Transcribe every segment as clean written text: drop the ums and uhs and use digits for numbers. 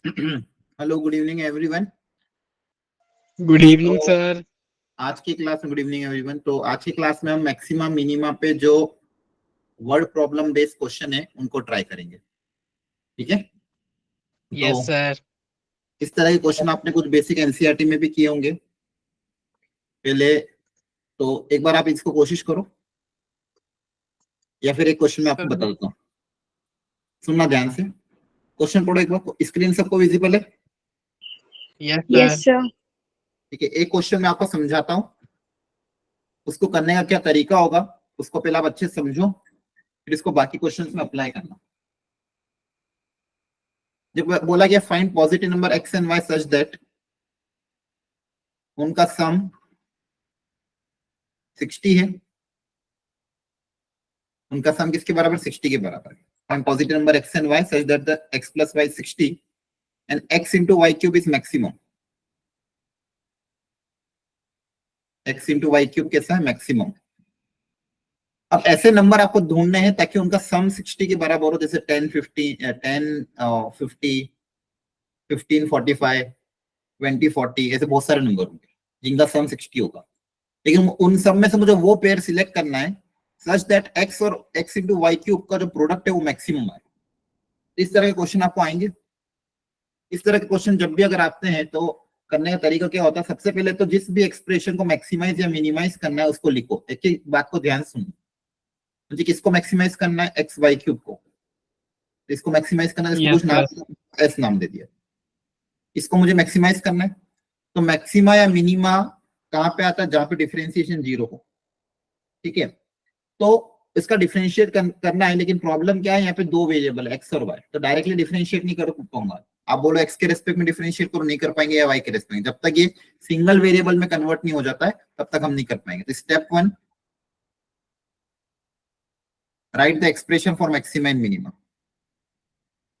Hello, good evening everyone. Good evening sir. आज की class में गुड इवनिंग एवरीवन। तो आज की क्लास में हम मैक्सिमा मिनिमा पे जो वर्ड प्रॉब्लम बेस्ड क्वेश्चन है उनको ट्राई करेंगे, ठीक है। Yes sir. इस तरह के क्वेश्चन आपने कुछ बेसिक एनसीईआरटी में भी किए होंगे पहले, तो एक बार आप इसको कोशिश करो, या फिर एक क्वेश्चन में आपको बता देता हूँ। सुनना ध्यान से, क्वेश्चन पढ़ो एक बार। स्क्रीन सबको विजिबल है? Yes sir. ठीक है, एक क्वेश्चन मैं आपको समझाता हूँ, उसको करने का क्या तरीका होगा उसको पहले आप अच्छे से समझो, फिर इसको बाकी क्वेश्चंस में अप्लाई करना। जब बोला गया find positive number x and y such that उनका सम 60 है, उनका सम किसके बराबर? 60 के बराबर है। Find positive number x and y such that the x plus y 60 and x into y cube is maximum. X into y cube कैसा है? मैक्सिमम। अब ऐसे नंबर आपको ढूंढने हैं ताकि उनका सम 60 के बराबर हो, जैसे 10 50 10 50 15 45 20 40, ऐसे बहुत सारे नंबर होंगे जिनका सम 60 होगा। लेकिन उन सब में से मुझे वो पेयर सिलेक्ट करना है सच दैट एक्स और एक्स इंटू वाई क्यूब का जो प्रोडक्ट है वो मैक्सिमम है। इस तरह के क्वेश्चन आपको आएंगे। इस तरह के क्वेश्चन जब भी अगर आते हैं तो करने का तरीका क्या होता है? सबसे पहले तो जिस भी एक्सप्रेशन को मैक्सिमाइज या मिनिमाइज करना है उसको लिखो। एक ही बात को ध्यान सुनो, मुझे किसको मैक्सिमाइज करना है? एक्स वाई क्यूब को। इसको मैक्सिमाइज करना है, इसको कुछ नाम एस नाम दे दिया। इसको मुझे मैक्सिमाइज करना है, तो मैक्सिमा या मिनिमा कहां पे आता है? जहां पे डिफरेंशिएशन 0 हो, ठीक है। तो इसका डिफरेंशिएट करना है, लेकिन प्रॉब्लम क्या है? यहाँ पे दो वेरिएबल है एक्स और वाई, तो डायरेक्टली डिफरेंशिएट नहीं कर पाऊंगा। आप बोलो एक्स के रेस्पेक्ट में डिफरेंशिएट करो, नहीं कर पाएंगे, या वाई के रेस्पेक्ट में। जब तक ये सिंगल वेरिएबल में कन्वर्ट नहीं हो जाता है तब तक हम नहीं कर पाएंगे। तो step 1, right the expression for maxima and minima.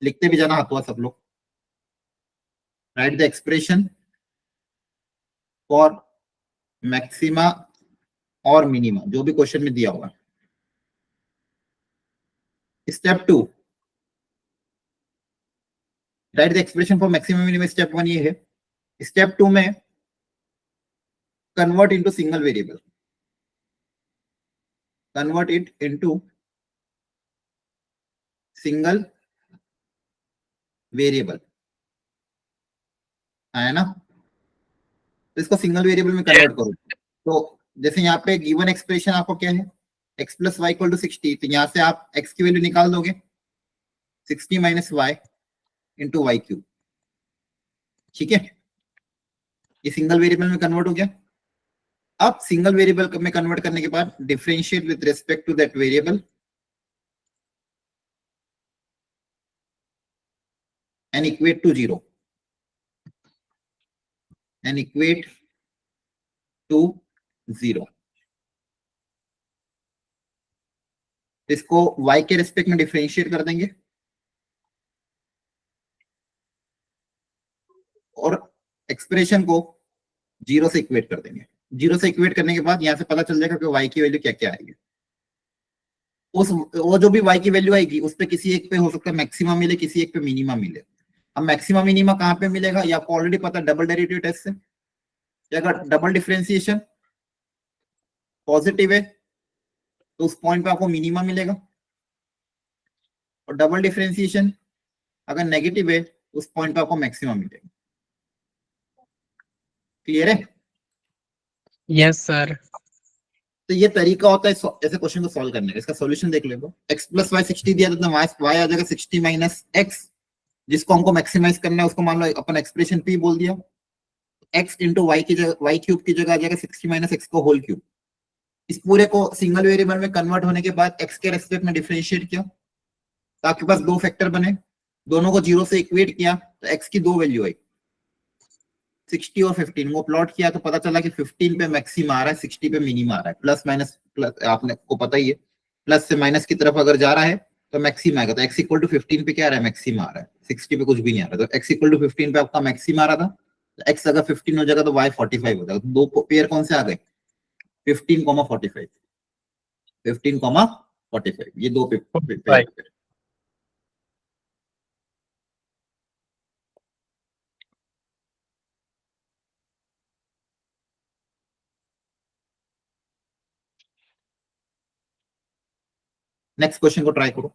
लिखते भी जाना हाथों सब लोग। Right the expression for maxima और मिनिमा, जो भी क्वेश्चन में दिया होगा। Step 2, right the expression for maximum minimum. Step 1 ये है। स्टेप 2 में convert into single variable, convert it into single variable, है ना। तो इसको सिंगल वेरिएबल में कन्वर्ट करो। तो जैसे यहाँ पे गिवन एक्सप्रेशन आपको क्या है? x plus y equal to 60, तो यहाँ से आप x की वैल्यू निकाल दोगे, 60 minus y into y cube, ठीक है। ये सिंगल वेरिएबल में कन्वर्ट हो गया। अब सिंगल वेरिएबल में कन्वर्ट करने के बाद differentiate with respect to that variable and equate to 0, and equate to 0। इसको y के रिस्पेक्ट में डिफरेंशिएट कर देंगे और एक्सप्रेशन को 0 से इक्वेट कर देंगे। 0 से इक्वेट करने के बाद यहां से पता चल जाएगा कि y की वैल्यू क्या क्या आएगी। उस वो जो भी y की वैल्यू आएगी उस पे किसी एक पे हो सकता है मैक्सिमम मिले, किसी एक पे मिनिमम मिले। अब मैक्सिमम मिनिमम कहां पे मिलेगा? ये आपको ऑलरेडी पता है डबल डेरिवेटिव टेस्ट से। अगर डबल डिफरेंशिएशन पॉजिटिव है तो उस पॉइंट पे आपको मिनिमम मिलेगा, और डबल डिफरेंशिएशन अगर नेगेटिव है उस पॉइंट पे आपको मैक्सिमम मिलेगा। क्लियर है? Yes sir. तो ये तरीका होता है ऐसे क्वेश्चन को सॉल्व करने का। इसका सॉल्यूशन देख लेंगे। एक्स प्लस वाई 60 दिया था, वाई आ जाएगा 60 माइनस एक्स, जिसको हमको मैक्सिमाइज करना है उसको मान लो अपन एक्सप्रेशन पी बोल दिया। एक्स इंटू वाई की जगह, वाई क्यूब की जगह आ जाएगा 60 माइनस एक्स को होल क्यूब। इस पूरे को सिंगल वेरिएबल में कन्वर्ट होने के बाद एक्स के रेस्पेक्ट में डिफरेंशिएट किया तो आपके पास दो फैक्टर बने, दोनों को 0 से इक्वेट किया तो एक्स की दो वैल्यू आई 60 और 15। वो प्लॉट किया तो पता चला कि 15 पे मैक्सिम आ रहा है, 60 पे मिनिमम आ रहा है। प्लस माइनस प्लस आपने को पता ही है, प्लस से माइनस की तरफ अगर जा रहा है तो मैक्सिम आएगा। तो एक्स इक्वल टू 15 पे क्या आ रहा है? मैक्सिम आ रहा है। 60 पे कुछ भी नहीं आ रहा। तो एक्स इक्वल टू 15 पे आपका मैक्सिम आ रहा था, तो एक्स अगर 15 हो जाएगा तो वाई 45 हो जाएगा। तो दो पेयर कौन से आ गए? 15, 45, 15, 45, ये दो पेयर। नेक्स्ट क्वेश्चन को ट्राई करो।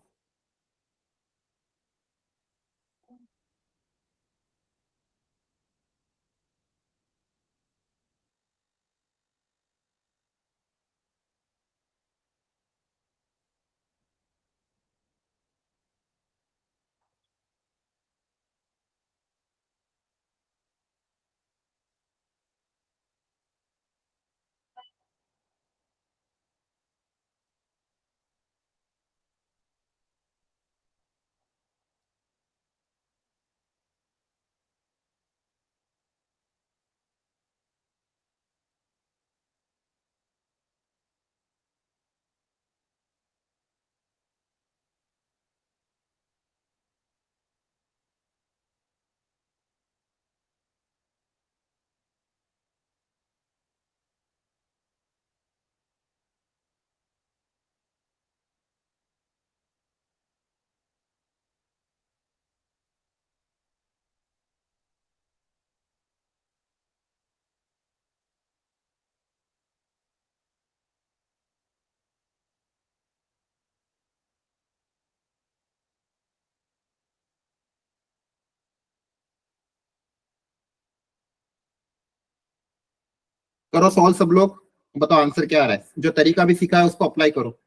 करो सॉल्व सब लोग, बताओ आंसर क्या आ रहा है। जो तरीका भी सीखा है उसको अप्लाई करो।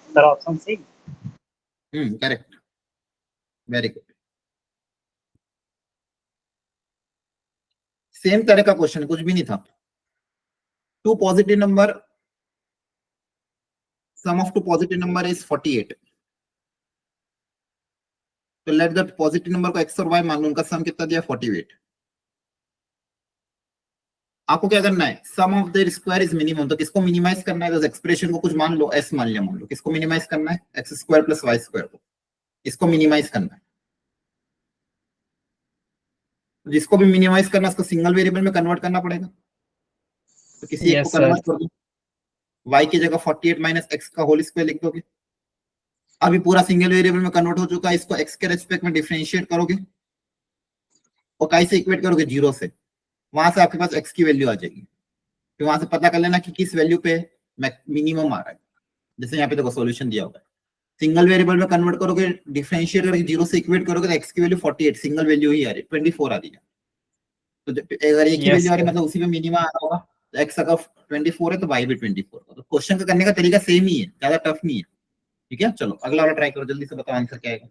Sir option C. Correct, very good. Same तरह का क्वेश्चन, कुछ भी नहीं था। Two positive number, sum of two positive number is 48। तो लेट दैट पॉजिटिव नंबर को एक्स और वाई मान लो, उनका सम कितना दिया 48। आपको क्या करना है, sum of their square is minimum. तो किसको मिनिमाइज करना है, तो एक्सप्रेशन को कुछ मान लो, एस मान लिया, मान लो किसको मिनिमाइज करना है, x square plus y square को, इसको मिनिमाइज करना है। जिसको भी मिनिमाइज करना है उसको सिंगल वेरिएबल में कन्वर्ट करना पड़ेगा। तो किसी एक को Yes, sir. कन्वर्ट कर दो, y की जगह 48 माइनस एक्स का होल स्क्वायर लिख दोगे। अभी पूरा सिंगल वेरिएबल में कन्वर्ट हो चुका है, इसको x के रेस्पेक्ट में डिफरेंशिएट करोगे और कैसे इक्वेट करोगे, 0 से। वहां से आपके पास x की वैल्यू आ जाएगी। फिर वहां से पता कर लेना कि किस वैल्यू पे मिनिमम आ रहा है। जैसे यहाँ पे देखो सॉल्यूशन दिया होगा, सिंगल वेरिएबल में कन्वर्ट करोगे, डिफरेंशिएट करके 0 से इक्वेट करोगे तो x की वैल्यू 48, सिंगल वैल्यू ही आ रही है, 24 आ रही है। तो अगर एक ही Yes, वैल्यू आ रही है sir. मतलब उसी में मिनिमम आ रहा होगा। तो x अगर 24 है तो y भी 24 होगा। तो क्वेश्चन का करने का तरीका सेम ही है, ज्यादा टफ नहीं है। ठीक है, चलो अगला वाला ट्राई करो, जल्दी से बताओ आंसर क्या आएगा।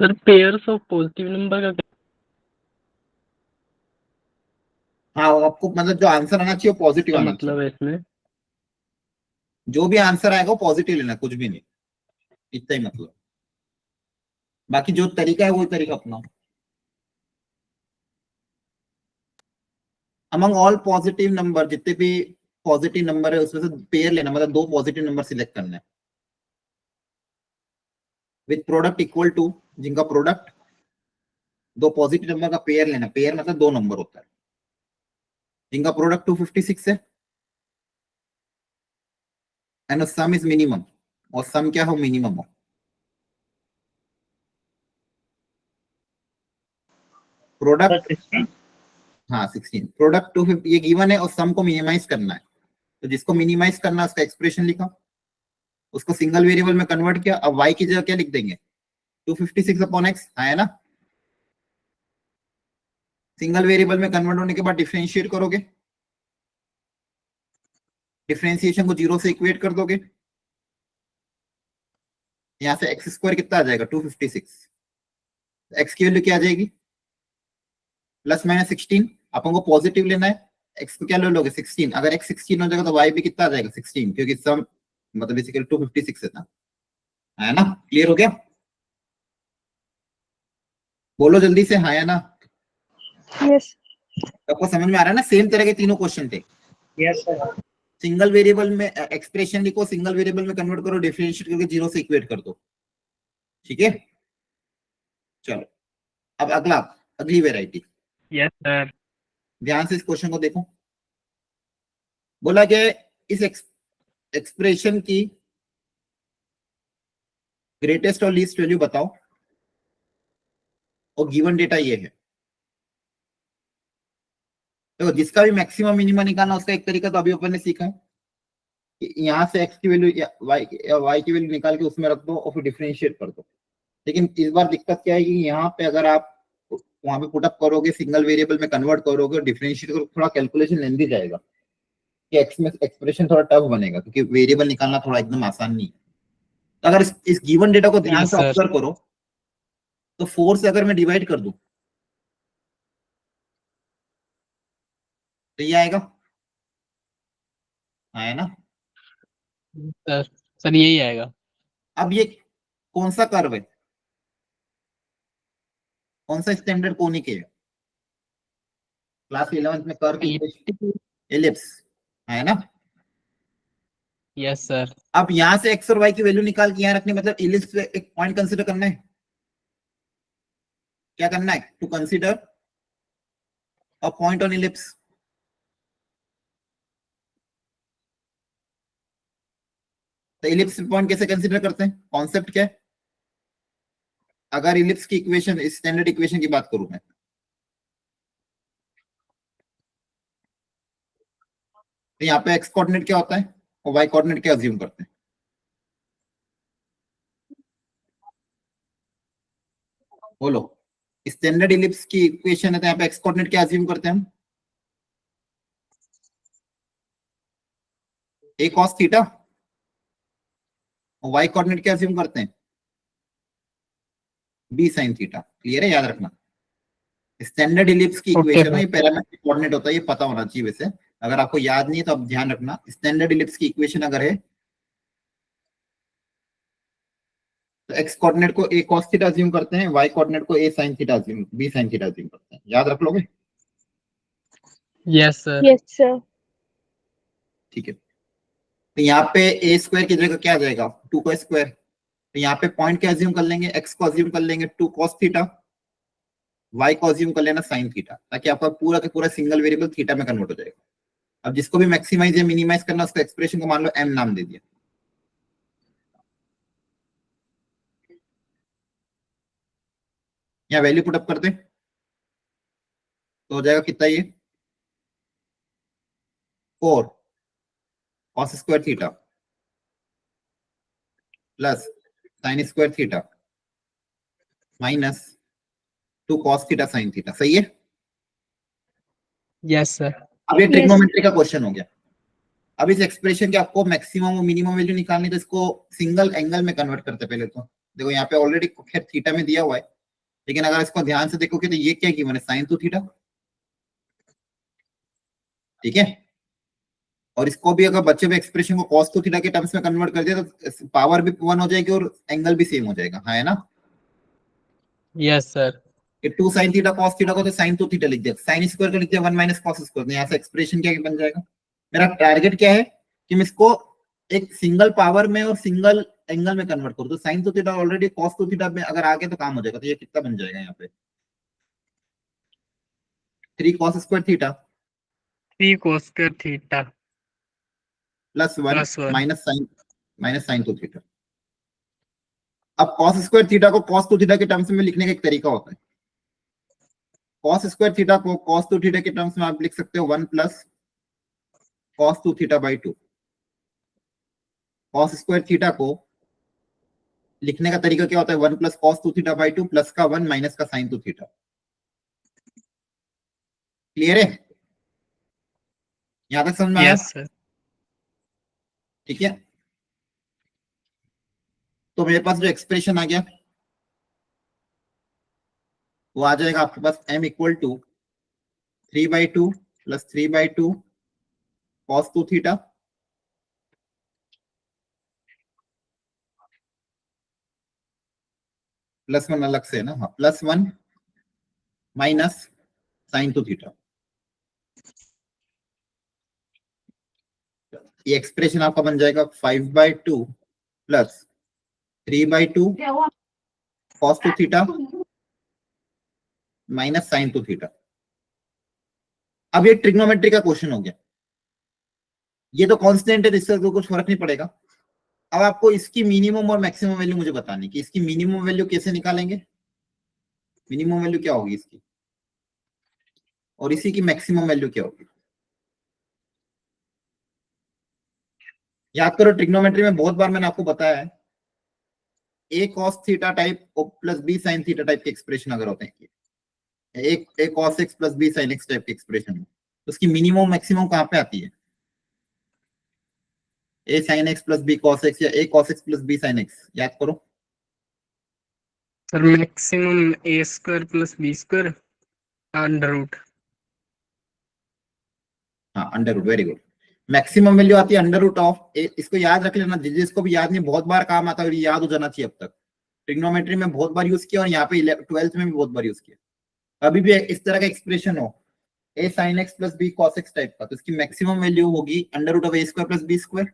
Sir pairs of positive number का हाँ, आपको मतलब जो आंसर आना चाहिए वो पॉजिटिव क्या आना मतलब चाहिए। है इसमें? जो भी आंसर आएगा वो पॉजिटिव लेना, कुछ भी नहीं, इतना ही मतलब। बाकी जो तरीका है वो तरीका अपनाओ। अमंग ऑल पॉजिटिव नंबर, जितने भी पॉजिटिव नंबर है उसमें से पेयर लेना, मतलब दो पॉजिटिव नंबर सिलेक्ट करना है विथ प्रोडक्ट इक्वल टू, जिनका प्रोडक्ट दो पॉजिटिव नंबर का पेयर लेना, पेयर मतलब दो नंबर होता है जिनका प्रोडक्ट 256 है एंड सम इज मिनिमम, और सम क्या हो, मिनिमम हो। प्रोडक्ट सर 16 हाँ 16, प्रोडक्ट 250 ये गिवन है और सम को मिनिमाइज करना है, तो जिसको मिनिमाइज करना है उसका एक्सप्रेशन लिखा, उसको सिंगल वेरिएबल में कन्वर्ट किया। अब y की जगह क्या लिख देंगे, 256 अपॉन एक्स है ना। सिंगल वेरिएबल में कन्वर्ट होने के बाद डिफरेंशिएट करोगे, डिफरेंशिएशन को 0 से इक्वेट कर दोगे, यहां से एक्स स्क्वायर कितना आ जाएगा 256, एक्स की वैल्यू क्या आ जाएगी प्लस माइनस 16, अपन को पॉजिटिव लेना है, एक्स को क्या ले लोगे 16, अगर एक्स 16 हो जाएगा तो वाई भी कितना आ जाएगा 16, क्योंकि सम मतलब बेसिकली 256 है ना। क्लियर हो गया, बोलो जल्दी से हाँ या ना। यस आपको समझ में आ रहा है ना, सेम तरह के तीनों क्वेश्चन थे। यस सर सिंगल वेरिएबल में एक्सप्रेशन लिखो, सिंगल वेरिएबल में कन्वर्ट करो, डिफरेंशिएट करके 0 से इक्वेट कर दो, ठीक है। चलो अब अगला, अगली वेराइटी, यस सर। ध्यान से इस क्वेश्चन को देखो। बोला कि इस एक्सप्रेशन की ग्रेटेस्ट और लीस्ट वैल्यू बताओ, और गिवन डेटा ये है। तो जिसका भी मैक्सिमम मिनिमम निकालना उसका एक तरीका तो अभी अपन ने सीखा है कि यहाँ से एक्स की वैल्यू या वाई की वैल्यू निकाल के उसमें रख दो और फिर डिफरेंशिएट कर दो। लेकिन इस बार दिक्कत क्या है कि यहाँ पे अगर आप वहां पे पुटअप करोगे, सिंगल वेरिएबल में कन्वर्ट करोगे, डिफरेंशिएट करोगे, थोड़ा कैलकुलेशन लेंदी जाएगा कि एक्स में एक्सप्रेशन थोड़ा टफ बनेगा, क्योंकि वेरिएबल निकालना थोड़ा एकदम आसान नहीं है। तो अगर इस गिवन डेटा को ध्यान Yes, से sir. ऑब्जर्व करो, तो 4 से अगर मैं डिवाइड कर दूं तो ये आएगा, है ना। सर सर यही आएगा। अब ये कौन सा कर्व है, कौन सा स्टैंडर्ड कोनिक है, क्लास 11th में कर्व एलिप्स है ना। Yes sir. अब यहां से एक्स और वाई की वैल्यू निकाल के यहाँ रखनी, मतलब एलिप्स पे एक पॉइंट कंसीडर करना है। क्या करना है, to consider a point on ellipse. तो एलिप्स पॉइंट कैसे कंसीडर करते हैं, कॉन्सेप्ट क्या है। अगर एलिप्स की इक्वेशन, स्टैंडर्ड इक्वेशन की बात करूं मैं, तो यहाँ पे एक्स कोऑर्डिनेट क्या होता है और वाई कोऑर्डिनेट क्या अज्यूम करते हैं। बोलो, स्टैंडर्ड इलिप्स की इक्वेशन है तो यहाँ पे एक्स कोऑर्डिनेट क्या अज्यूम करते हैं हम, ए कॉस थीटा, और वाई कोऑर्डिनेट क्या अज्यूम करते हैं बी साइन थीटा। क्लियर है, याद रखना। स्टैंडर्ड इलिप्स की Okay, इक्वेशन में sir. ये पैरामेट्रिक कोऑर्डिनेट होता है, ये पता होना चाहिए वैसे। अगर आपको याद नहीं है तो आप ध्यान रखना, स्टैंडर्ड इलिप्स की इक्वेशन अगर है तो एक्स कोऑर्डिनेट को ए कॉस थीटा अज्यूम करते हैं, वाई कोऑर्डिनेट को A sine theta assume, B sine theta assume करते हैं। याद रख लोगे, यस सर। यस सर ठीक है। तो यहाँ पे ए स्क्वायर की जगह क्या आ जाएगा 2 का स्क्वायर, तो यहाँ पे पॉइंट क्या अज्यूम कर लेंगे, एक्स को अज्यूम कर लेंगे 2 कॉस थीटा, वाई को अज्यूम कर लेना साइन थीटा, ताकि आपका पूरा का पूरा सिंगल वेरिएबल थीटा में कन्वर्ट हो जाएगा। अब जिसको भी मैक्सिमाइज या मिनिमाइज करना उसका एक्सप्रेशन को मान लो एम नाम दे दिया। यहाँ वैल्यू पुट अप करते तो हो जाएगा कितना ये 4 cos square theta plus sine square theta minus 2 cos theta sine theta. सही है। Yes sir. अब ये Yes. ट्रिग्नोमेट्री का क्वेश्चन हो गया। अब इस एक्सप्रेशन के आपको मैक्सिमम और मिनिमम वैल्यू निकालनी, तो इसको सिंगल एंगल में कन्वर्ट करते पहले तो। देखो यहाँ पे ऑलरेडी खैर थीटा में दिया हुआ है, लेकिन अगर इसको ध्यान से देखोगे तो ये क्या की मैंने साइन 2 थीटा, ठीक है। और इसको भी अगर बच्चे में एक्सप्रेशन को cos 2 थीटा के टर्म्स में कन्वर्ट कर दिया तो पावर भी 1 हो जाएगी और एंगल भी सेम हो जाएगा, है ना। Yes sir. कि 2 sin थीटा cos थीटा को तो sin 2 थीटा लिख दिया, sin स्क्वायर का लिख दिया 1 माइनस cos स्क्वायर। यहाँ से एक्सप्रेशन क्या बन जाएगा, मेरा टारगेट क्या है कि मैं इसको एक सिंगल पावर में और सिंगल एंगल में कन्वर्ट करूँ। तो sin 2 theta already cos 2 theta में अगर आ गया तो काम हो जाएगा। तो ये कितना बन जाएगा यहाँ पे 3 cos square theta 3 cos square theta plus 1 plus 1. minus sin 2 theta। अब cos स्क्वायर थीटा को cos 2 थीटा के टर्म्स में लिखने का एक तरीका होता है। cos स्क्वायर थीटा को cos 2 थीटा के टर्म्स में आप लिख सकते हो 1 plus cos 2 theta by 2। cos square theta को लिखने का तरीका क्या होता है? 1 plus cos 2 theta by 2 plus का 1 माइनस का sin 2 थीटा। क्लियर है? यहां तक समझ में आया? Yes sir. ठीक है, तो मेरे पास जो एक्सप्रेशन आ गया वो आ जाएगा आपके पास m equal to 3/2 plus 3/2 cos 2 theta plus 1 अलग से है ना, हाँ, प्लस 1 माइनस sin 2 थीटा। ये एक्सप्रेशन आपका बन जाएगा 5/2 plus 3/2 cos 2 theta minus sin 2 theta. अब ये ट्रिग्नोमेट्री का क्वेश्चन हो गया, ये तो कांस्टेंट है, इससे तो कुछ फर्क नहीं पड़ेगा। अब आपको इसकी मिनिमम और मैक्सिमम वैल्यू मुझे बतानी कि इसकी मिनिमम वैल्यू कैसे निकालेंगे, मिनिमम वैल्यू क्या होगी इसकी और इसी की मैक्सिमम वैल्यू क्या होगी। याद करो ट्रिग्नोमेट्री में बहुत बार मैंने आपको बताया है, a cos theta type plus b sin theta type के एक्सप्रेशन अगर होते हैं, एक a cos x plus b sin x type के एक्सप्रेशन, तो उसकी मिनिमम मैक्सिमम कहां पे आती है? a sin x plus b cos x या a cos x plus b sin x, याद करो। Sir maximum a square plus b square under root. हाँ, under root, very good. Maximum value आती है अंडर रूट ऑफ, इसको याद रख लेना, जिसको भी याद नहीं, बहुत बार काम आता है, याद हो जाना चाहिए। अब तक ट्रिग्नोमेट्री में बहुत बार यूज किया और यहाँ पे 12th में भी बहुत बार यूज किया। अभी भी इस तरह का एक्सप्रेशन हो a sin x plus b cos x type का, तो इसकी मैक्सिमम वैल्यू होगी under root of a square plus b square.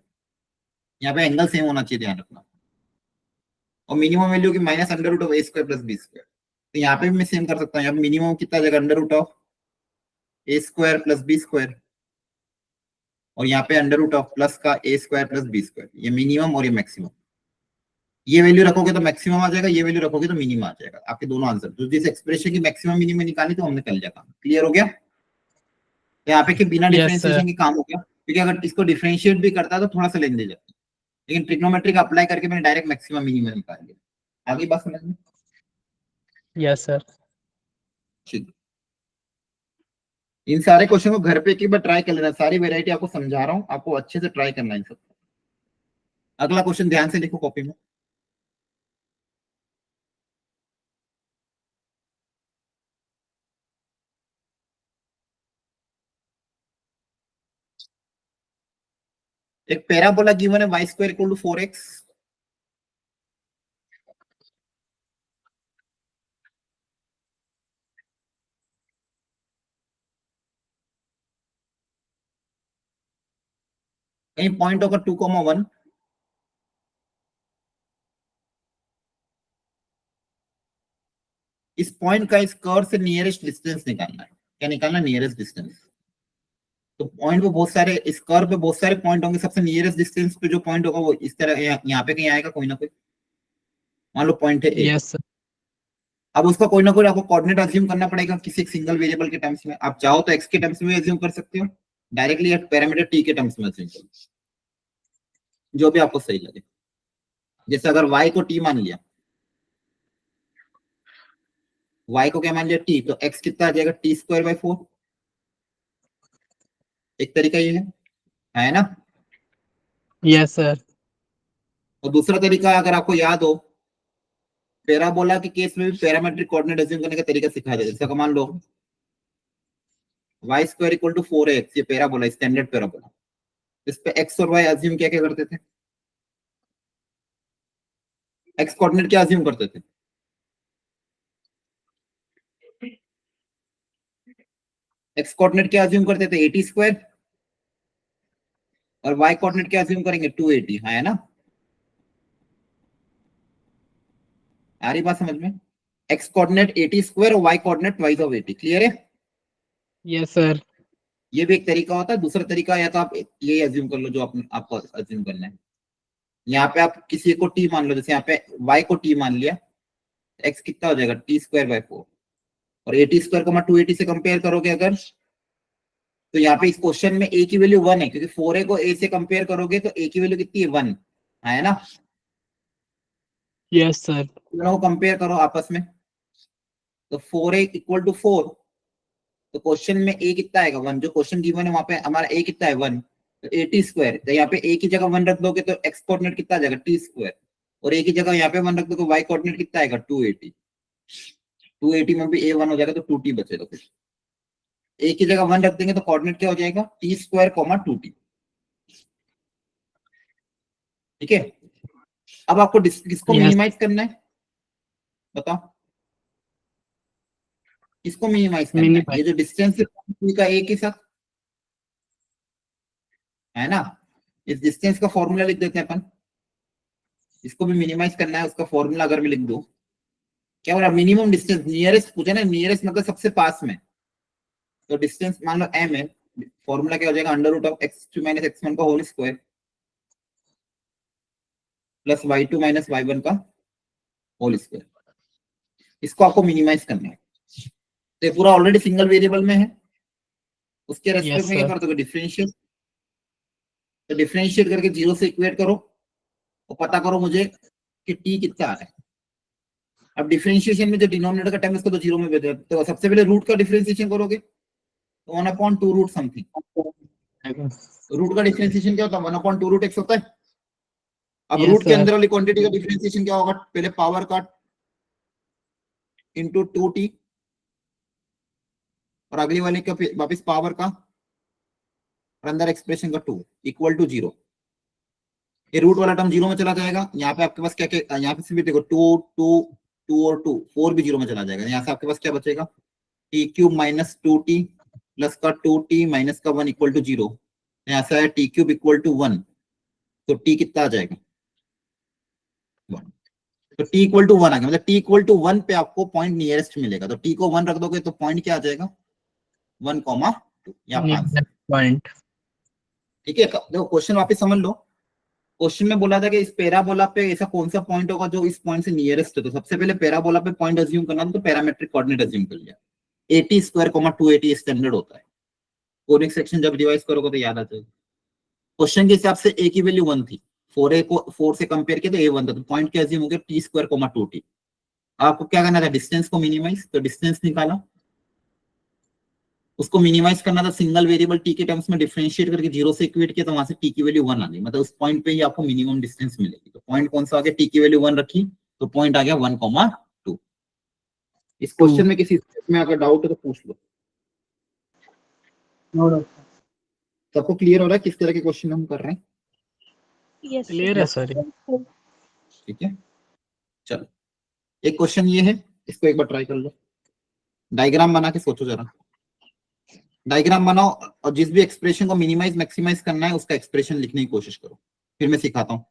यहाँ पे एंगल सेम होना चाहिए, ध्यान रखना। और मिनिमम वैल्यू की minus under root of a square plus b square. तो यहाँ पे भी मैं सेम कर सकता हूँ, यहाँ मिनिमम कितना जाएगा? Under root of a square plus b square, और यहाँ पे अंडर रूट ऑफ प्लस का a square plus b square. ये मिनिमम और ये मैक्सिमम। ये वैल्यू रखोगे तो मैक्सिमम आ जाएगा, ये वैल्यू रखोगे तो मिनिमम आ जाएगा। आपके दोनों आंसर, तो जिस एक्सप्रेशन की मैक्सिमम मिनिमम निकाली तो हमने कर लिया काम। क्लियर हो गया? तो यहाँ पे कि बिना Yes, डिफरेंशिएशन के काम हो गया, क्योंकि अगर इसको डिफरेंशिएट भी करता तो थोड़ा सा लेने दे जाता, लेकिन ट्रिग्नोमेट्री का अप्लाई करके मैंने डायरेक्ट मैक्सिमम मिनिमम निकाल लिया। आगे बात समझ में? Yes sir. ठीक, इन सारे क्वेश्चन को घर पे एक बार ट्राई कर लेना। सारी वेरायटी आपको समझा रहा हूँ, आपको अच्छे से ट्राई करना है इन सब। अगला क्वेश्चन ध्यान से लिखो कॉपी में। एक पैराबोला गिवन है y square equal to 4x, कहीं पॉइंट होगा 2,1, इस पॉइंट का इस कर्व से नियरेस्ट डिस्टेंस निकालना है। क्या निकालना? Nearest distance. तो पॉइंट पे बहुत सारे, इस कर्व पे बहुत सारे पॉइंट होंगे, सबसे नियरेस्ट डिस्टेंस पे जो पॉइंट होगा वो इस तरह यहाँ पे कहीं आएगा, कोई ना कोई। मान लो पॉइंट है ए, Yes sir. अब उसका कोई ना कोई आपको कोऑर्डिनेट अज्यूम करना पड़ेगा किसी एक सिंगल वेरिएबल के टर्म्स में। आप चाहो तो एक्स के टर्म्स में अज्यूम कर सकते हो, डायरेक्टली पैरामीटर टी के टर्म्स में अज्यूम करो, जो भी आपको सही लगे। जैसे अगर y को t मान लिया, y को क्या मान लिया? t, तो x कितना आ जाएगा? t square by 4। एक तरीका ये है ना? Yes sir. और दूसरा तरीका अगर आपको याद हो, पैराबोला के केस में भी पैरामेट्रिक कोऑर्डिनेट अज्यूम करने का तरीका सिखाया जाए। जैसे मान लो y square equal to 4x, ये पैराबोला, स्टैंडर्ड पैराबोला। इस पे x और y अज्यूम क्या क्या करते थे? x कोऑर्डिनेट क्या अज्यूम करते थे? x कोऑर्डिनेट क्या अज्यूम करते थे? 80 स्क्वायर। और y कोऑर्डिनेट क्या अज्यूम करेंगे? 280, है ना? आ रही बात समझ में? x कोऑर्डिनेट 80 स्क्वायर और y coordinate twice of 80। Clear है? Yes sir. ये भी एक तरीका होता है। दूसरा तरीका या तो आप ये अज्यूम कर लो जो आपको अज्यूम करना है। यहाँ पे आप किसी को टी मान लो, जैसे यहाँ पे वाई को टी मान लिया, एक्स कितना हो जाएगा टी स्क्वायर बाय 4, और 80 स्क्वायर को 280 से कंपेयर करोगे अगर, तो यहाँ पे इस क्वेश्चन में ए की वैल्यू 1 है, क्योंकि 4a को ए से कंपेयर करोगे तो ए की वैल्यू कितनी है 1 है ना। Yes sir. दोनों को कंपेयर करो आपस में, तो 4a इक्वल टू 4, तो क्वेश्चन में ए कितना आएगा 1, जो क्वेश्चन गिवन है वहां पे हमारा ए कितना है 1, तो 80 स्क्वायर, तो यहाँ पे ए की जगह 1 रख दोगे तो एक्स कोऑर्डिनेट कितना आ जाएगा टी स्क्वायर, और ए की जगह यहाँ पे 1 रख दोगे वाई कोऑर्डिनेट कितना आएगा 280, 280 में भी ए 1 हो जाएगा तो 2t बचेगा कुछ। ए की जगह 1 रख देंगे तो कोऑर्डिनेट क्या हो जाएगा टी स्क्वायर कॉमा 2t। ठीक है, अब आपको किसको Yes. मिनिमाइज करना है बताओ, किसको मिनिमाइज करना है, Minimize. ये जो डिस्टेंस का ए के साथ है ना, इस डिस्टेंस का फॉर्मूला लिख देते हैं अपन, इसको भी मिनिमाइज करना है, उसका फॉर्मूला अगर मैं लिख दूं, क्या बोला मिनिमम डिस्टेंस, नियरेस्ट पूछा ना, नियरेस्ट मतलब सबसे पास में, तो डिस्टेंस मान लो m है, फॉर्मूला क्या हो जाएगा under root of x2 minus x1 का whole square plus y2 minus y1 का होल स्क्वायर। इसको आपको मिनिमाइज करना है, तो ये पूरा ऑलरेडी सिंगल वेरिएबल में है, उसके रेस्पेक्ट Yes, में क्या sir. कर दोगे डिफरेंशिएट, तो डिफरेंशिएट करके 0 से इक्वेट करो और पता करो मुझे कि t कितना आ रहा है। अब डिफरेंशिएशन में जो डिनोमिनेटर का टर्म है उसको तो 0 में बदल, तो सबसे पहले रूट का डिफरेंशिएशन करोगे तो 1/2 रूट समथिंग, रूट का डिफरेंशिएशन क्या होता है 1/2 रूट x होता है। अब Yes, रूट के sir. अंदर वाली क्वांटिटी का डिफरेंशिएशन क्या होगा, पहले पावर का इंटू 2t, और अगली वाले का वापस पावर का, और अंदर एक्सप्रेशन का 2 इक्वल टू 0। ये रूट वाला टर्म 0 में चला जाएगा, यहाँ पे आपके पास क्या क्या, यहाँ पे से भी देखो 2 2 2 और 2 4 भी 0 में चला जाएगा, यहाँ से आपके पास क्या बचेगा T cube minus 2t plus का 2t माइनस का 1 इक्वल टू 0, यहाँ से है टी क्यूब इक्वल टू 1, तो t कितना आ जाएगा 1, तो t इक्वल टू 1 आ गया, मतलब t इक्वल टू 1 पे आपको पॉइंट नियरेस्ट मिलेगा, तो t को 1 रख दोगे तो पॉइंट क्या आ जाएगा 1,2, ये आपका आंसर। Exact point. ठीक है, देखो क्वेश्चन वापस समझ लो, क्वेश्चन में बोला था कि इस पैराबोला पे ऐसा कौन सा पॉइंट होगा जो इस पॉइंट से नियरेस्ट है, तो सबसे पहले पैराबोला पे पॉइंट अज्यूम करना था, तो पैरामेट्रिक कोऑर्डिनेट अज्यूम कर लिया, 80 स्क्वायर 280 स्टैंडर्ड होता है, कोनिक सेक्शन जब रिवाइज करोगे तो याद आ जाएगा। क्वेश्चन के हिसाब से ए की वैल्यू 1 थी, 4a को 4 से कंपेयर किया तो ए 1 था, तो पॉइंट क्या अज्यूम हो गया टी स्क्वायर 2t। आपको क्या करना था डिस्टेंस को मिनिमाइज, तो डिस्टेंस निकाला, उसको मिनिमाइज करना था सिंगल वेरिएबल टी के टर्म्स में डिफरेंशिएट करके 0 से इक्वेट किया, तो वहां से टी की वैल्यू 1 आ गई, मतलब उस पॉइंट पे ही आपको मिनिमम डिस्टेंस मिलेगी, तो पॉइंट कौन सा आ गया टी की वैल्यू 1 रखी, तो पॉइंट आ गया 1,2। इस क्वेश्चन में किसी में अगर डाउट है तो पूछ लो। No doubt. सबको क्लियर हो रहा है किस तरह के क्वेश्चन हम कर रहे हैं? Yes, sir. Clear है sir. ठीक है, चलो एक क्वेश्चन ये है, इसको एक बार ट्राई कर लो, डायग्राम बना के सोचो जरा, डायग्राम बनाओ और जिस भी एक्सप्रेशन को मिनिमाइज मैक्सिमाइज करना है उसका एक्सप्रेशन लिखने की कोशिश करो, फिर मैं सिखाता हूँ।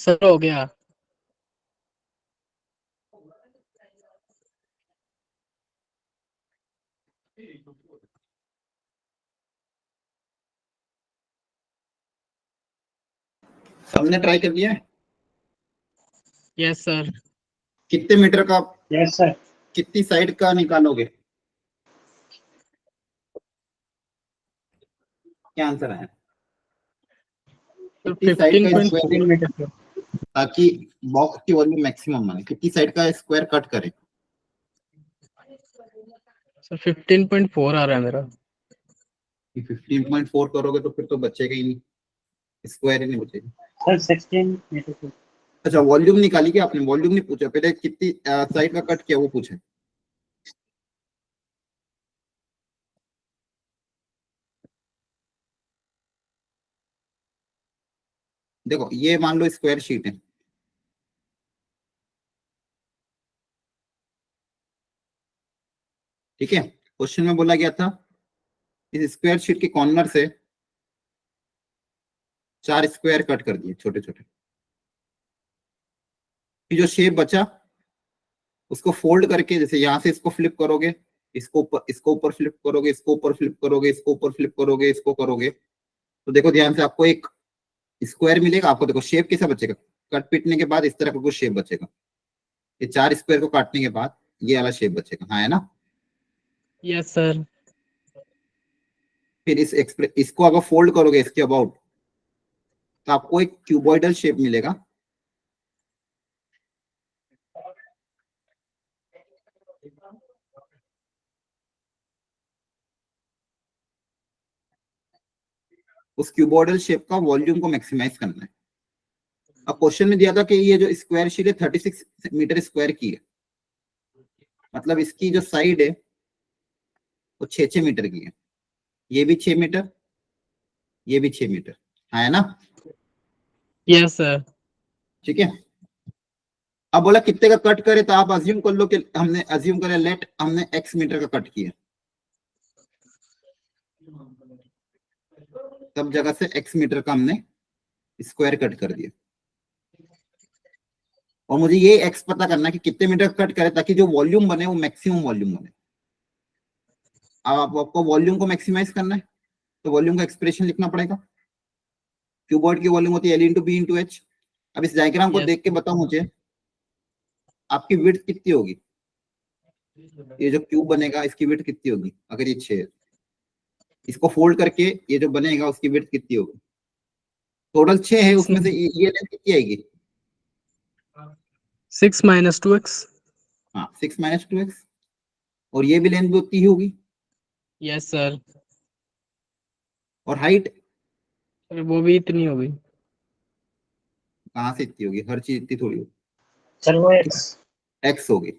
सर हो गया। सबने ट्राई कर लिया है? Yes sir. कितने मीटर का, यस सर। कितनी साइड का निकालोगे? क्या आंसर है? कितनी साइड का 15.4 स्क्वायर, 15 मीटर क्यूब। ताकि बॉक्स की वॉल्यूम मैक्सिमम बने, कितनी साइड का स्क्वायर कट करे? सर 15.4 आ रहा है मेरा। 15.4 करोगे तो फिर तो बचेगा ही नहीं, स्क्वायर ही नहीं बचेगा। Sir 16 metre cube. अच्छा, वॉल्यूम निकाली क्या आपने? वॉल्यूम नहीं पूछा, पहले कितनी साइड का कट किया वो पूछा। देखो ये मान लो स्क्वायर शीट है, ठीक है। क्वेश्चन में बोला गया था इस स्क्वायर शीट के कॉर्नर से 4 स्क्वायर कट कर दिए छोटे छोटे। फिर जो शेप बचा उसको फोल्ड करके, जैसे यहां से इसको फ्लिप करोगे, इसको ऊपर फ्लिप करोगे, इसको ऊपर फ्लिप करोगे, इसको ऊपर फ्लिप करोगे, इसको करोगे, तो देखो ध्यान से आपको एक स्क्वायर मिलेगा। आपको देखो शेप कैसा बचेगा, कट पीटने के बाद इस तरह का कुछ शेप बचेगा। ये 4 स्क्वायर को काटने के बाद ये वाला शेप बचेगा, हाँ है ना। Yes sir. फिर इसको अगर फोल्ड करोगे इसके अबाउट, तो आपको एक क्यूबॉइडल शेप मिलेगा। उस क्यूबॉइडल शेप का वॉल्यूम को मैक्सिमाइज करना है। अब क्वेश्चन में दिया था कि ये जो स्क्वायर शीट है 36 मीटर स्क्वायर की है, मतलब इसकी जो साइड है वो 6 मीटर की है। ये भी 6 मीटर, ये भी 6 मीटर, हाँ है ना। Yes sir. ठीक है। अब बोला कितने का कट करे, तो आप अज्यूम कर लो कि हमने अज्यूम करे लेट हमने x मीटर का कट किया, तब जगह से x मीटर का हमने स्क्वायर कट कर दिया। और मुझे ये x पता करना है कि कितने मीटर कट करे ताकि जो वॉल्यूम बने वो मैक्सिमम वॉल्यूम बने। अब आपको वॉल्यूम को मैक्सिमाइज करना है तो वॉल्यूम का एक्सप्रेशन लिखना पड़ेगा। क्यूबॉइड की वॉल्यूम होती है L into B into H. अब इस डायग्राम को Yes. देख के बताओ मुझे आपकी विड्थ कितनी होगी, ये जो क्यूब बनेगा इसकी विड्थ कितनी होगी अगर ये 6 है। इसको फोल्ड करके ये जो बनेगा उसकी विड्थ कितनी होगी? टोटल 6 है, उसमें से ये लेंथ कितनी आएगी? 6 minus 2x। हाँ 6 माइनस 2x। और ये भी लेंथ भी उतनी ही होगी। Yes sir. और हाइट वो भी इतनी होगी। कहाँ से इतनी होगी, हर चीज इतनी थोड़ी होगी। सर वो एक्स। x होगी।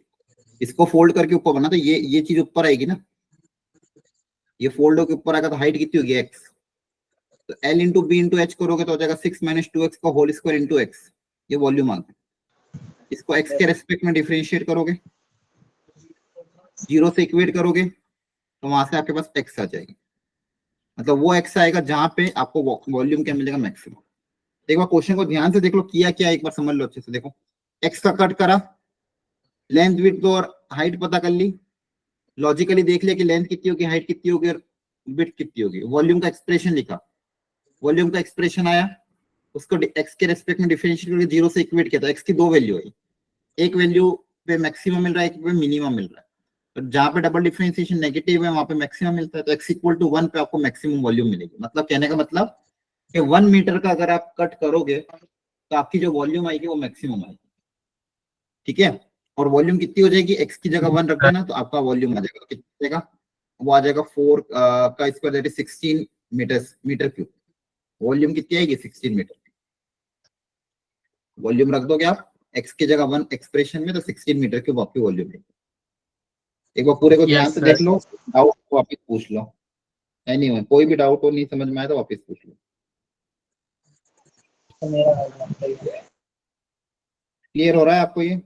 इसको फोल्ड करके ऊपर बना तो ये चीज ऊपर आएगी ना, ये फोल्ड होकर ऊपर आएगा तो हाइट कितनी होगी x। तो L into B into H करोगे तो हो जाएगा 6 माइनस 2x का होल स्क्वायर इंटू एक्स। ये वॉल्यूम आ गया। इसको x के रेस्पेक्ट में डिफरेंशिएट करोगे, 0 से इक्वेट करोगे तो वहां से आपके पास x आ जाएगी। मतलब वो x आएगा जहां पे आपको वॉल्यूम क्या मिलेगा, मैक्सिमम। एक बार क्वेश्चन को ध्यान से देख लो, किया क्या एक बार समझ लो अच्छे से। देखो x का कट करा, लेंथ विड्थ और हाइट पता कर ली, लॉजिकली देख लिया कि लेंथ कितनी होगी, हाइट कितनी होगी और विड्थ कितनी होगी। वॉल्यूम का एक्सप्रेशन लिखा, वॉल्यूम का एक्सप्रेशन आया, उसको x के रेस्पेक्ट में डिफरेंशिएट करके 0 से इक्वेट किया। तो x की 2 वैल्यू आई, एक वैल्यू पे मैक्सिमम मिल रहा है, एक पे मिनिमम मिल रहा है। तो जहां पे डबल डिफरेंशिएशन नेगेटिव है वहां पे मैक्सिमम मिलता है, तो x इक्वल टू 1 पे आपको मैक्सिमम वॉल्यूम मिलेगी। मतलब कहने का मतलब कि 1 मीटर का अगर आप कट करोगे तो आपकी जो वॉल्यूम आएगी वो मैक्सिमम आएगी, ठीक है। और वॉल्यूम कितनी हो जाएगी, x की जगह 1 रख देना तो आपका वॉल्यूम आ जाएगा, कितना जाएगा वो आ जाएगा 4 का square that is 16 metre cube. Volume कितनी आएगी, 16 मीटर। वॉल्यूम रख दोगे आप x की जगह 1 एक्सप्रेशन में तो 16 मीटर क्यूब आपकी वॉल्यूम है। एक बार पूरे को ध्यान Yes, से sir. देख लो, डाउट वापस पूछ लो। एनीवे कोई भी डाउट हो नहीं समझ में आया तो वापस पूछ लो। तो मेरा है। क्लियर हो रहा है आपको ये?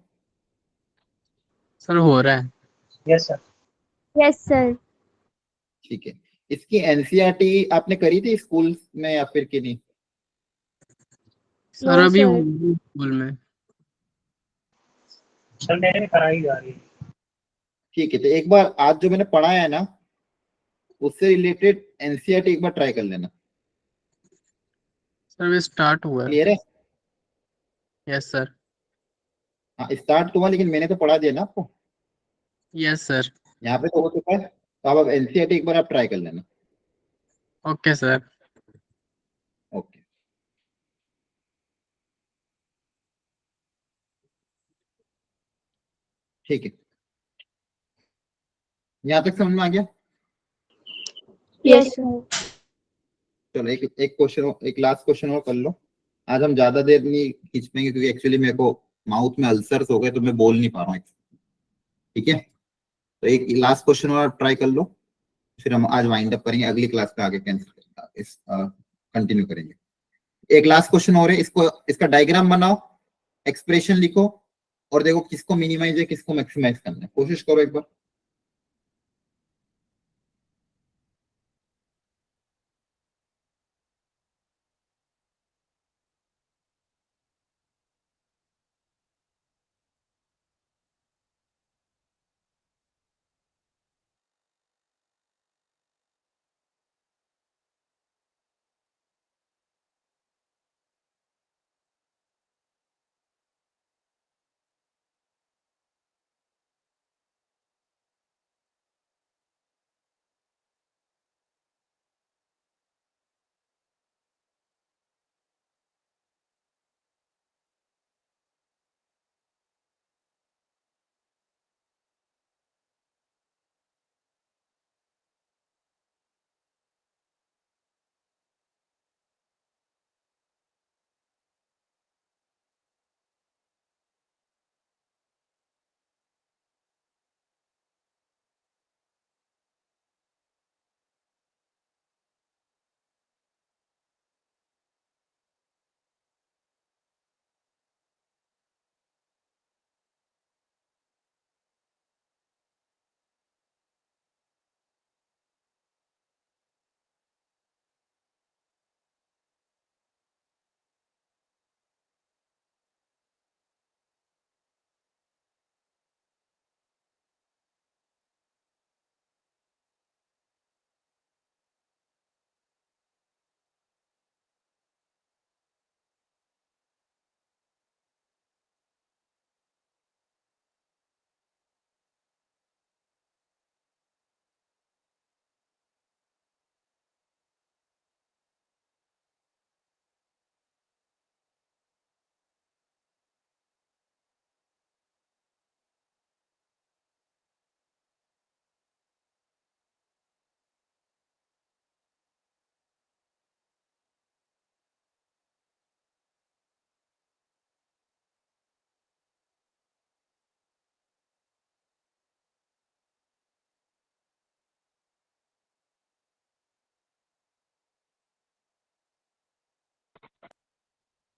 सर हो रहा है। Yes sir. Yes, sir. ठीक है। इसकी एनसीईआरटी आपने करी थी स्कूल में या फिर कि नहीं? सर No, अभी sir. हूँ स्कूल में। सर मेरे में कराई जा रही है। ठीक है, तो एक बार आज जो मैंने पढ़ाया है ना, उससे रिलेटेड एनसीईआरटी एक बार ट्राई कर लेना। सर वे स्टार्ट हुआ है। क्लियर है? Yes sir. हाँ, स्टार्ट तो हुआ, लेकिन मैंने तो पढ़ा दिया ना आपको, यस सर। यहाँ पे तो हो चुका है। तो अब एनसीईआरटी एक बार आप ट्राई कर लेना। Okay sir. ओके, ठीक है, यहाँ तक समझ में आ गया? Yes, sir. चलो एक क्वेश्चन, एक लास्ट क्वेश्चन और कर लो। आज हम ज्यादा देर नहीं खींच पाएंगे, क्योंकि एक्चुअली मेरे को माउथ में अल्सर्स हो गए, तो मैं बोल नहीं पा रहा हूँ। ठीक है, तो एक लास्ट क्वेश्चन और ट्राई कर लो, फिर हम आज वाइंड अप करेंगे, अगली क्लास का आगे कंटिन्यू करेंगे। एक लास्ट क्वेश्चन और है, इसको इसका डायग्राम बनाओ, एक्सप्रेशन लिखो, और देखो किसको मिनिमाइज है किसको मैक्सिमाइज करना है, कोशिश करो एक बार।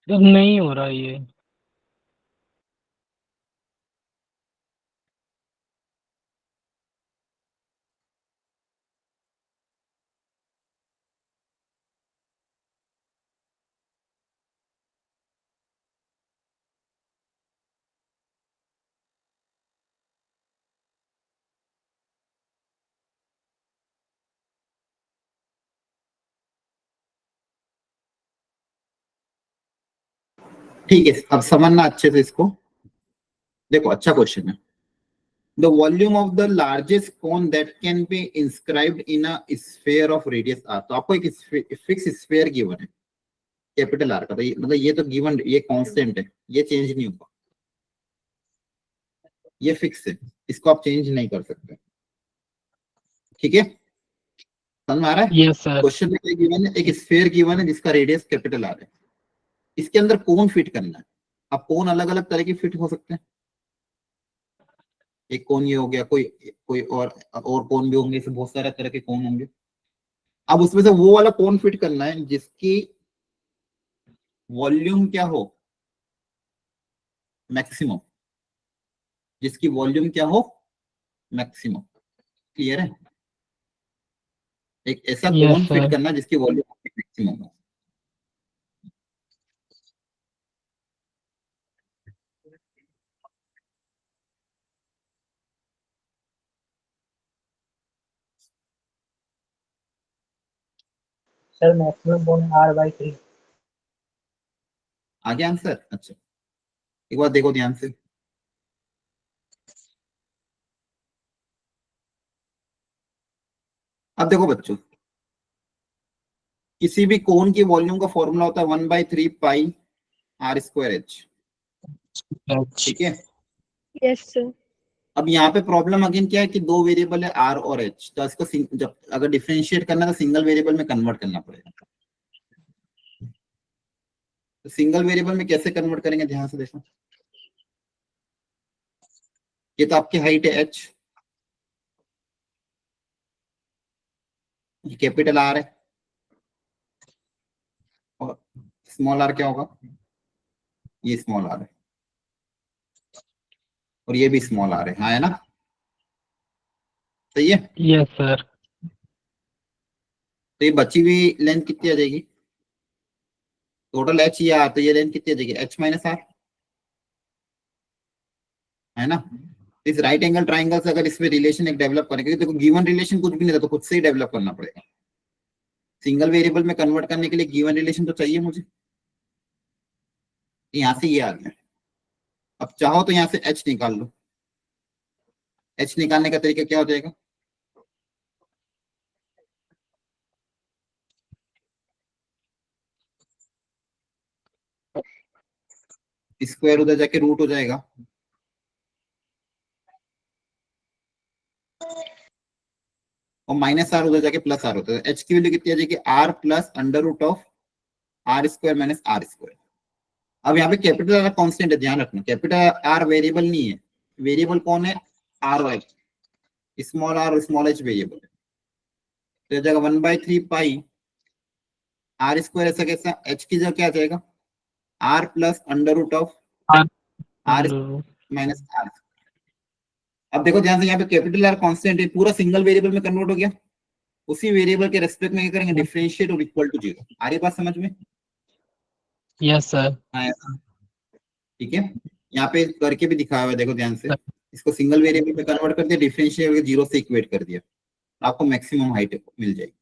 सर नहीं हो रहा ये। ठीक है, अब समझना अच्छे से इसको। देखो, अच्छा क्वेश्चन है। The volume of the largest cone that can be inscribed in a sphere of radius R. तो आपको एक फिक्स स्फीयर गिवन है, कैपिटल आर का, तो मतलब ये तो गिवन, ये कांस्टेंट है, ये चेंज नहीं होगा, ये फिक्स है, इसको आप चेंज नहीं कर सकते। ठीक है, समझ में आ रहा है? Yes sir. क्वेश्चन में क्या गिवन है? एक स्फीयर गिवन है जिसका रेडियस कैपिटल आर है, इसके अंदर कोन फिट करना है। अब कोन अलग अलग तरह के फिट हो सकते हैं, एक कोन ये हो गया, कोई कोई और कोन भी होंगे, ऐसे बहुत सारे तरह के कोन होंगे। अब उसमें से वो वाला कोन फिट करना है जिसकी वॉल्यूम क्या हो, मैक्सिमम, जिसकी वॉल्यूम क्या हो, मैक्सिमम। क्लियर है? एक ऐसा यस कोन फिट सर। करना जिसकी वॉल्यूम मैक्सिमम हो। Sir maximum bone R/3। आगे आंसर। अच्छा, एक बार देखो ध्यान से। अब देखो बच्चों, किसी भी कोन की वॉल्यूम का फॉर्मूला होता है 1/3 पाई R² H। ठीक है। Yes, sir. अब यहाँ पे प्रॉब्लम अगेन क्या है कि दो वेरिएबल है R और H, तो इसको जब अगर डिफरेंशिएट करना है तो सिंगल वेरिएबल में कन्वर्ट करना पड़ेगा। तो सिंगल वेरिएबल में कैसे कन्वर्ट करेंगे, ध्यान से देखो। ये तो आपकी हाइट है H, ये कैपिटल R है, और स्मॉल r क्या होगा, ये स्मॉल r है, और ये भी स्मॉल r है। हाँ है ना, सही है। Yes sir. तो ये बची हुई लेंथ कितनी आ जाएगी, टोटल H या R, तो ये लेंथ कितनी आ जाएगी H - R, है ना। इस राइट एंगल ट्राइंगल से अगर इसमें रिलेशन एक डेवलप करेंगे, क्योंकि देखो गिवन रिलेशन कुछ भी नहीं था तो खुद से ही डेवलप करना पड़ेगा। सिंगल वेरिएबल में कन्वर्ट करने के लिए गिवन रिलेशन तो चाहिए मुझे। यहां से ये आ गया। अब चाहो तो यहां से H निकाल लो। H निकालने का तरीका क्या हो जाएगा, स्क्वायर उधर जाके रूट हो जाएगा, और -R उधर जाके +R होता है। H की वैल्यू कितनी आ जाएगी, R प्लस √R² - R²। अब यहाँ पे कैपिटल R कांस्टेंट है, ध्यान रखना। कैपिटल R वेरिएबल नहीं है, वेरिएबल कौन है, R और H। स्मॉल r और स्मॉल h वेरिएबल है, तो जगह 1/3 पाई R², ऐसा कैसा, h की जगह क्या आ जाएगा, R प्लस √R - R। अब देखो ध्यान से, यहाँ पे कैपिटल R कांस्टेंट है, पूरा सिंगल वेरिएबल में कन्वर्ट हो गया। उसी वेरिएबल के रेस्पेक्ट में क्या करेंगे, डिफरेंशिएट और इक्वल टू 0। आ रही बात समझ में। Yes sir. हाँ, ठीक है। यहाँ पे करके भी दिखाया हुआ है, देखो ध्यान से। इसको सिंगल वेरिएबल में कन्वर्ट कर दिया, डिफरेंशिएट करके 0 से इक्वेट कर दिया, आपको मैक्सिमम हाइट मिल जाएगी,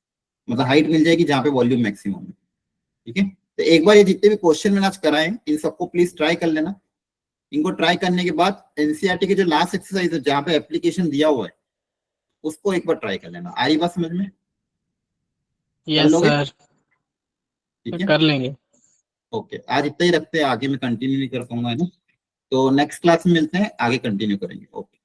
मतलब हाइट मिल जाएगी जहाँ पे वॉल्यूम मैक्सिमम है। ठीक है। तो एक बार ये जितने भी क्वेश्चन मैंने आज कराए इन सबको प्लीज ट्राई कर लेना। इनको ट्राई करने के बाद एनसीईआरटी के जो लास्ट एक्सरसाइज है जहाँ पे एप्लीकेशन दिया हुआ है उसको एक बार ट्राई कर लेना। आ रही बात समझ में, कर यस लोगे, सर, ठीक है। कर लेंगे। ओके, आज इतना ही रखते हैं, आगे मैं कंटिन्यू नहीं कर पाऊंगा, है ना। तो नेक्स्ट क्लास में मिलते हैं, आगे कंटिन्यू करेंगे। ओके।